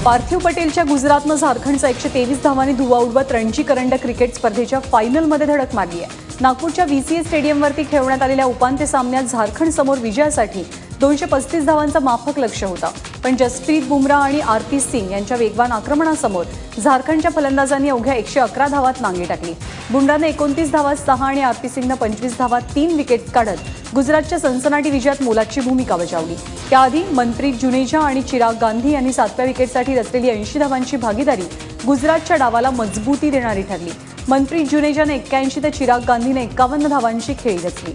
पार्थिव पटेलच्या गुजरातनं झारखंडचा 123 धावांनी धुव्वा उडवत रणजी करंडक क्रिकेट स्पर्धेच्या फायनलमध्ये धडक मारली आहे। नागपूरच्या VCA स्टेडियमवरती खेळवण्यात आलेल्या उपांत्य सामन्यात झारखंड समोर विजयासाठी 235 धावांचा माफक लक्ष्य होता, पण जसप्रीत बुमराह आणि आरपी सिंग यांच्या वेगवान आक्रमणासमोर झारखंडच्या फलंदाजांनी अवघ्या 111 धावात नांगी टाकली। बुमराहने 29 धावा 6 आणि आरपी सिंगने 25 धावा 3 विकेट काढत गुजरातच्या सनसनाटी विजयात मोलाची भूमिका बजावली। त्याआधी मनप्रीत जुनेजा आणि चिराग गांधी यांनी 7व्या विकेटसाठी रचलेली 80 धावांची भागीदारी गुजरातच्या डावाला मजबूती देणारी ठरली। मनप्रीत जुनेजाने 81 तर चिराग गांधीने 51 धावांची खेळी रचली।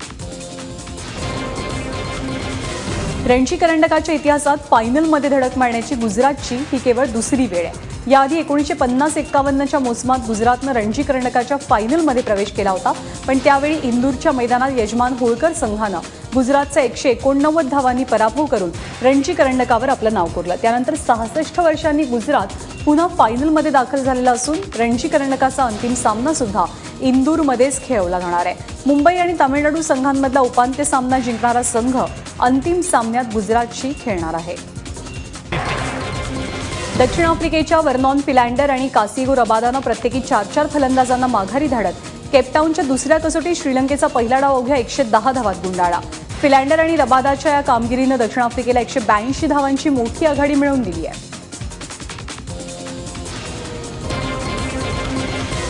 रणजी करंडकाच्या इतिहासात फायनलमध्ये धडक मारण्याची गुजरातची ही केवळ दुसरी वेळ आहे। याआधी 1950-51च्या मोसमात गुजरातनं रणजी करंडकाच्या फायनलमध्ये प्रवेश केला होता, पण त्यावेळी इंदूरच्या मैदानात यजमान होळकर संघानं गुजरातचा 189 धावांनी पराभव करून रणजी करंडकावर आपलं नाव कोरलं। त्यानंतर 66 वर्षांनी गुजरात पुन्हा फायनलमध्ये दाखल झालेला असून रणजी करंडकाचा अंतिम सामना सुद्धा इंदूरमध्येच खेळवला जाणार आहे। मुंबई आणि तामिळनाडू संघांमधला उपांत्य सामना जिंकणारा संघ अंतिम सामन्यात गुजरातशी खेळणार आहे। दक्षिण आफ्रिकेच्या वर्नॉन फिलँडर आणि कासिगो रबादानं प्रत्येकी 4-4 फलंदाजांना माघारी धाडत केपटाऊनच्या दुसऱ्या कसोटीत श्रीलंकेचा पहिला डाव अवघ्या 110 धावात गुंडाळला। फिलँडर आणि रबादाच्या या कामगिरीनं दक्षिण आफ्रिकेला 182 धावांची मोठी आघाडी मिळवून दिली आहे।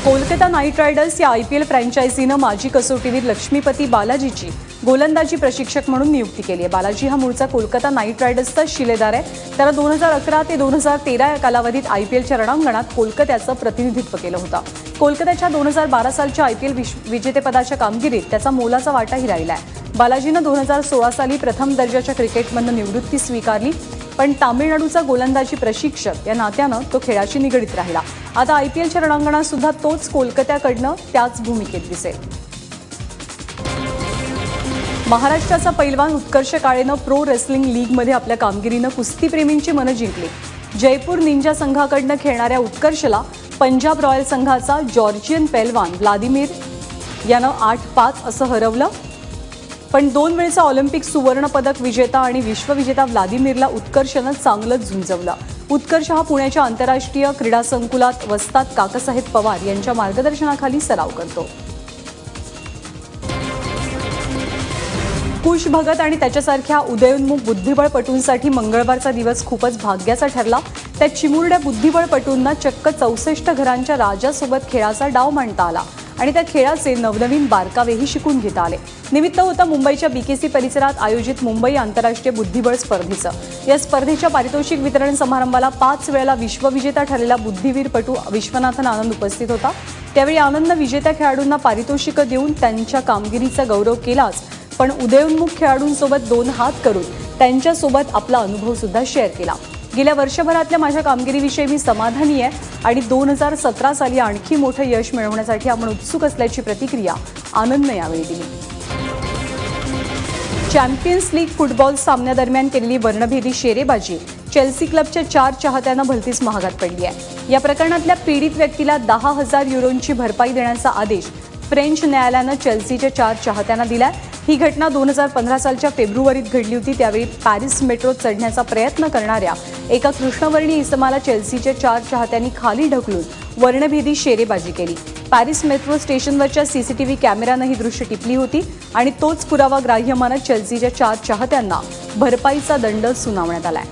कोलकाता नाईट रायडर्स या IPL फ्रँचायझीनं माजी कसोटीवीर लक्ष्मीपती बालाजीची गोलंदाजी प्रशिक्षक म्हणून नियुक्ती केली आहे। बालाजी हा मूळचा कोलकाता नाईट रायडर्सचा शिलेदार आहे। त्याला 2011 ते 2013 या कालावधीत IPLच्या रणांगणात कोलकात्याचं प्रतिनिधित्व केलं होतं। कोलकात्याच्या 2012 सालच्या IPL विजेतेपदाच्या कामगिरीत त्याचा मोलाचा वाटाही राहिला आहे। बालाजीनं 2016 साली प्रथम दर्जाच्या क्रिकेटमधून निवृत्ती स्वीकारली, पण तामिळनाडूचा गोलंदाजी प्रशिक्षक या नात्यानं तो खेळाशी निगडीत राहिला। आता IPLच्या रणांगणात सुद्धा तोच कोलकात्याकडनं त्याच भूमिकेत दिसेल। महाराष्ट्राचा पैलवान उत्कर्ष काळेनं प्रो रेसलिंग लीगमध्ये आपल्या कामगिरीनं कुस्तीप्रेमींची मनं जिंकली। जयपूर निंजा संघाकडनं खेळणाऱ्या उत्कर्षला पंजाब रॉयल संघाचा जॉर्जियन पैलवान व्लादिमीर यानं 8-5 असं हरवलं, पण 2 वेळचा ऑलिम्पिक सुवर्ण पदक विजेता आणि विश्वविजेता व्लादिमीरला उत्कर्षनं चांगलंच झुंजवलं। उत्कर्ष हा पुण्याच्या आंतरराष्ट्रीय क्रीडा संकुलात वस्ताद काकासाहेब पवार यांच्या मार्गदर्शनाखाली सराव करतो। कुश भगत आणि त्याच्यासारख्या उदयोन्मुख बुद्धिबळपटूंसाठी मंगळवारचा दिवस खूपच भाग्याचा ठरला। त्या चिमुरड्या बुद्धिबळपटूंना चक्क 64 घरांच्या राजासोबत खेळाचा डाव मांडता आला आणि त्या खेळाचे नवनवीन बारकावेही शिकून घेता आले। निमित्त होतं मुंबईच्या BKC परिसरात आयोजित मुंबई आंतरराष्ट्रीय बुद्धिबळ स्पर्धेचं। या स्पर्धेच्या पारितोषिक वितरण समारंभाला 5 वेळेला विश्वविजेता ठरलेला बुद्धिवीरपटू विश्वनाथन आनंद उपस्थित होता। त्यावेळी आनंद विजेत्या खेळाडूंना पारितोषिकं देऊन त्यांच्या कामगिरीचा गौरव केलाच, पण उदयोन्मुख खेळाडूंसोबत 2 हात करून त्यांच्यासोबत आपला अनुभव सुद्धा शेअर केला। गेल्या वर्षभरातल्या माझ्या कामगिरीविषयी मी समाधानी आहे आणि 2017 साली आणखी मोठं यश मिळवण्यासाठी आपण उत्सुक असल्याची प्रतिक्रिया आनंदने यावेळी दिली। चॅम्पियन्स लीग फुटबॉल सामन्यादरम्यान केलेली वर्णभेदी शेरेबाजी चेल्सी क्लबच्या 4 चाहत्यांना भलतीच महागात पडली आहे। या प्रकरणातल्या पीडित व्यक्तीला 10,000 युरोंची भरपाई देण्याचा आदेश फ्रेंच न्यायालयानं चेल्सीच्या 4 चाहत्यांना दिलाय। ही घटना 2015 सालच्या फेब्रुवारीत घडली होती। त्यावेळी पॅरिस मेट्रोत चढण्याचा प्रयत्न करणाऱ्या एका कृष्णवर्णी इसमाला चेल्सीच्या 4 चाहत्यांनी खाली ढकलून वर्णभेदी शेरेबाजी केली। पॅरिस मेट्रो स्टेशनवरच्या CCTV कॅमेऱ्यानं ही दृश्य टिपली होती आणि तोच पुरावा ग्राह्य मानत चेल्सीच्या 4 चाहत्यांना भरपाईचा दंड सुनावण्यात आलाय।